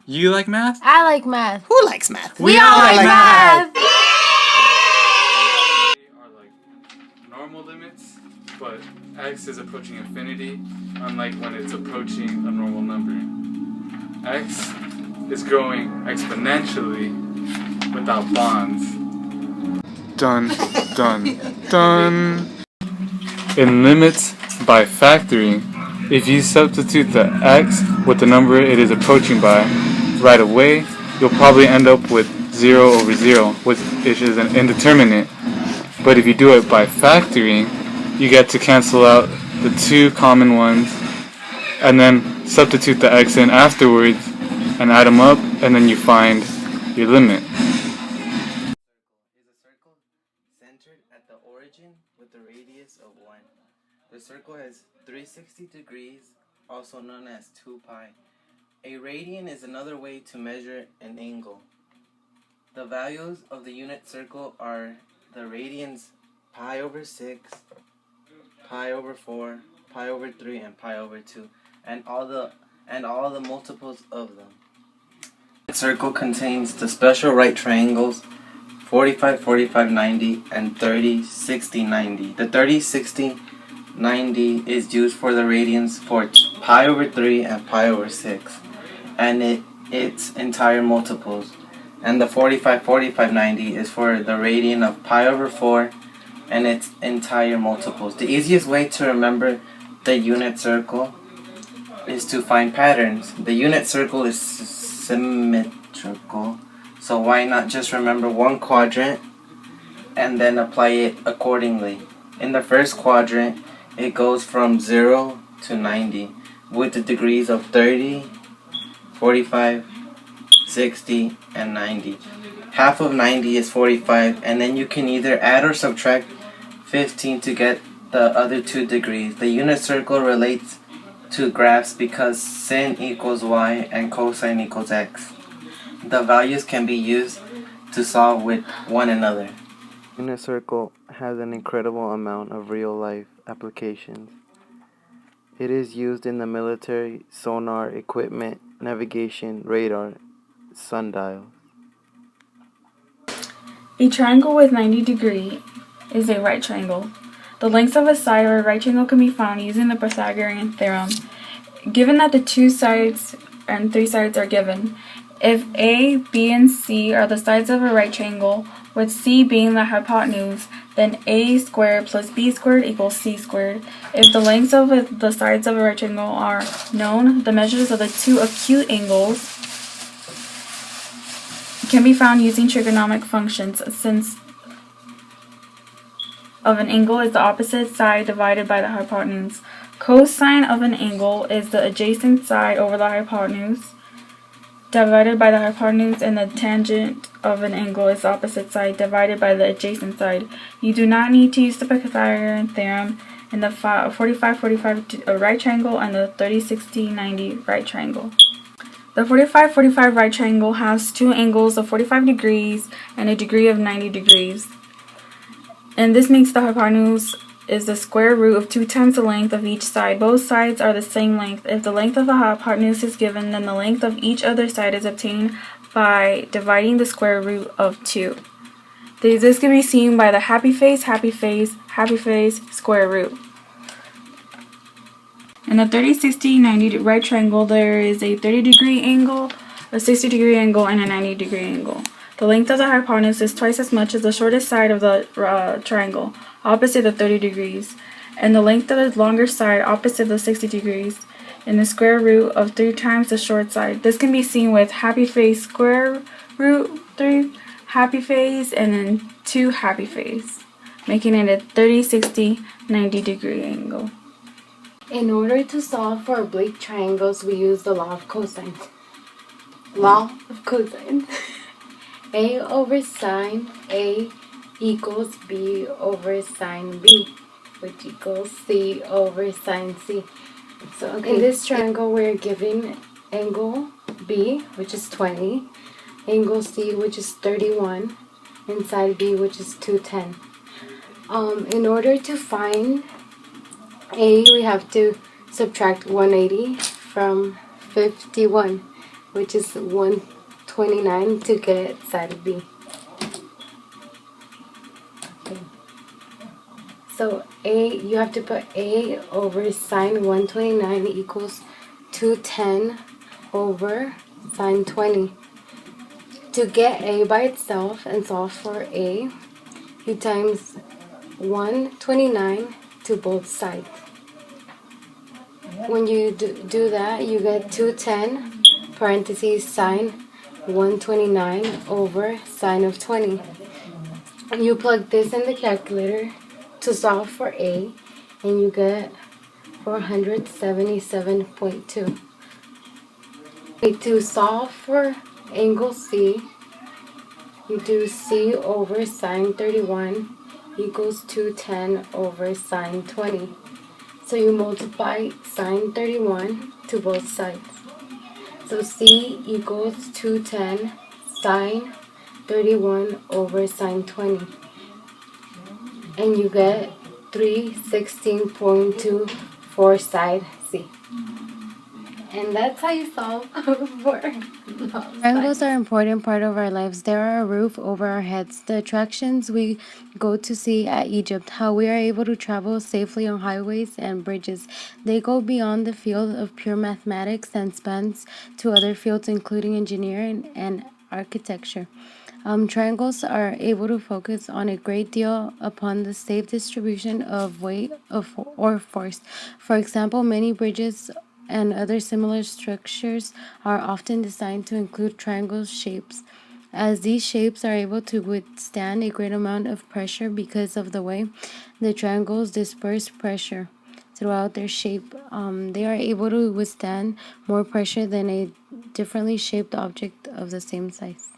You like math? I like math. Who likes math? We all like math. Are like normal limits, but x is approaching infinity, unlike when it's approaching a normal number. X is growing exponentially without bonds. Dun, dun, dun. In limits by factoring, if you substitute the x with the number it is approaching by right away, you'll probably end up with 0 over 0, which is an indeterminate. But if you do it by factoring, you get to cancel out the two common ones and then substitute the x in afterwards and add them up, and then you find your limit. Is a circle centered at the origin with a radius of 1. The circle has 360 degrees, also known as 2 pi. A radian is another way to measure an angle. The values of the unit circle are the radians pi over 6, pi over 4, pi over 3, and pi over 2, and all the multiples of them. The circle contains the special right triangles 45, 45, 90, and 30, 60, 90. The 30, 60, 90 is used for the radians for pi over 3 and pi over 6, and its entire multiples. And the 45, 45, 90 is for the radian of pi over 4 and its entire multiples. The easiest way to remember the unit circle is to find patterns. The unit circle is symmetrical, so why not just remember one quadrant and then apply it accordingly. In the first quadrant, it goes from 0 to 90 with the degrees of 30, 45, 60, and 90. Half of 90 is 45, and then you can either add or subtract 15 to get the other two degrees. The unit circle relates to graphs because sin equals y and cosine equals x. The values can be used to solve with one another. Unit circle has an incredible amount of real-life applications. It is used in the military, sonar equipment, navigation, radar, sundials. A triangle with 90 degrees is a right triangle. The lengths of a side of a right triangle can be found using the Pythagorean theorem. Given that the 2 sides and 3 sides are given, if A, B, and C are the sides of a right triangle, with C being the hypotenuse, then A squared plus B squared equals C squared. If the lengths of the sides of a right triangle are known, the measures of the 2 acute angles can be found using trigonometric functions, since of an angle is the opposite side divided by the hypotenuse. Cosine of an angle is the adjacent side over the hypotenuse divided by the hypotenuse, and the tangent of an angle is the opposite side divided by the adjacent side. You do not need to use the Pythagorean theorem in the 45-45 right triangle and the 30-60-90 right triangle. The 45-45 right triangle has 2 angles of 45 degrees and a degree of 90 degrees. And this makes the hypotenuse is the square root of 2 times the length of each side. Both sides are the same length. If the length of the hypotenuse is given, then the length of each other side is obtained by dividing the square root of 2. This can be seen by the happy face, square root. In the 30-60-90 right triangle, there is a 30-degree angle, a 60-degree angle, and a 90-degree angle. The length of the hypotenuse is twice as much as the shortest side of the triangle, opposite the 30 degrees, and the length of the longer side, opposite the 60 degrees, and the square root of 3 times the short side. This can be seen with happy face, square root 3 happy face, and then 2 happy face, making it a 30-60-90 degree angle. In order to solve for oblique triangles, we use the law of cosines. Law of cosines. A over sine A equals B over sine B, which equals C over sine C. So in this triangle, we're given angle B, which is 20, angle C, which is 31, and side B, which is 210. In order to find A, we have to subtract 180 from 51. which is 129 to get side B. Okay. So you have to put A over sine 129 equals 210 over sine 20. To get A by itself and solve for A, you times 129 to both sides. When you do that, you get 210 parentheses sine 129 over sine of 20. And you plug this in the calculator to solve for A, and you get 477.2. To solve for angle C, you do C over sine 31 equals 210 over sine 20. So you multiply sine 31 to both sides. So C equals 210 sine 31 over sine 20. And you get 316.2 for side C. And that's how you solve for Triangles are an important part of our lives. They are a roof over our heads, the attractions we go to see at Egypt, how we are able to travel safely on highways and bridges. They go beyond the field of pure mathematics and spans to other fields, including engineering and architecture. Triangles are able to focus on a great deal upon the safe distribution of weight or force. For example, many bridges and other similar structures are often designed to include triangle shapes, as these shapes are able to withstand a great amount of pressure because of the way the triangles disperse pressure throughout their shape. They are able to withstand more pressure than a differently shaped object of the same size.